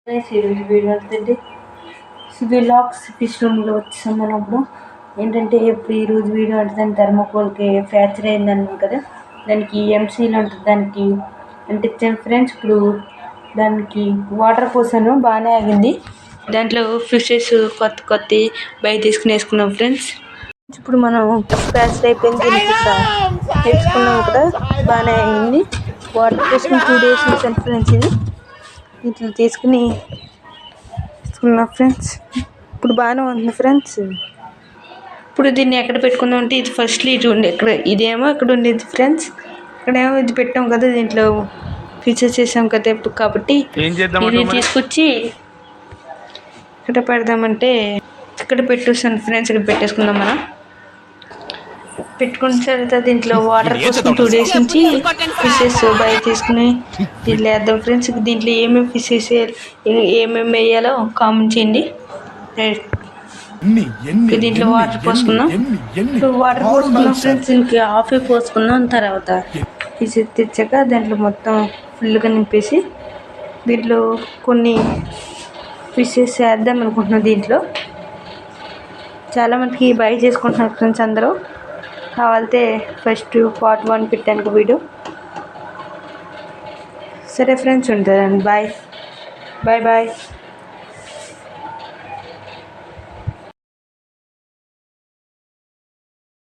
ఈరోజు వీడియో ఏంటంటే vlogs fish రూమ్లో వచ్చాం మనం. అప్పుడు ఏంటంటే ఇప్పుడు ఈరోజు వీడియో అంటే థర్మోకోల్కి ఫ్రాక్చర్ అయిందన్నాం కదా, దానికి ఎంసీలు ఉంటుంది. దానికి అంటే ఫ్రెండ్స్ ఇప్పుడు దానికి వాటర్ పోసాను, బాగానే ఆగింది. దాంట్లో ఫిషెస్ కొత్త బయట తీసుకుని వేసుకున్నాం ఫ్రెండ్స్. ఇప్పుడు మనం ఫ్రాక్చర్ అయిపోయింది, దీనికి ఇక్కడ వేసుకున్నాం కదా, బాగానే అయింది. వాటర్ పోసుకుని 2 days నుంచి ఫ్రెండ్స్ ఇది ఇట్లా తీసుకుని వేసుకున్నా ఫ్రెండ్స్. ఇప్పుడు బాగానే ఉంది ఫ్రెండ్స్. ఇప్పుడు దీన్ని ఎక్కడ పెట్టుకుందాం అంటే ఇది ఫస్ట్లో ఇది ఉండే, ఇక్కడ ఇదేమో ఇక్కడ ఉండేది ఫ్రెండ్స్. ఇక్కడేమో ఇది పెట్టాం కదా, దీంట్లో ఫీచర్స్ చేసాం కదా ఇప్పుడు, కాబట్టి ఇది తీసుకొచ్చి ఇక్కడ పెడదామంటే ఇక్కడ పెట్టేస్తాను ఫ్రెండ్స్. ఇక్కడ పెట్టేసుకుందాం మనం. పెట్టుకున్న తర్వాత దీంట్లో వాటర్ పోసుకుని 2 days నుంచి ఫిషెస్ బయట తీసుకుని దీంట్లో వేద్దాం ఫ్రెండ్స్. దీంట్లో ఏమేమి ఫిషెస్ ఏమేమి వేయాలో కామెంట్ చేయండి. దీంట్లో వాటర్ పోసుకున్నాం. వాటర్ పోసుకున్నాం ఫ్రెండ్స్. దీనికి హాఫ్ పోసుకున్నాం. తర్వాత ఫిషెస్ తెచ్చాక దాంట్లో మొత్తం ఫుల్గా నింపేసి దీంట్లో కొన్ని ఫిషెస్ వేద్దాం అనుకుంటున్నాం. దీంట్లో చాలామందికి బై చేసుకుంటున్నారు ఫ్రెండ్స్. అందరూ కావాలితే ఫస్ట్ part 1 పెట్టాను వీడియో. సరే ఫ్రెండ్స్, ఉంటాను. Bye bye bye.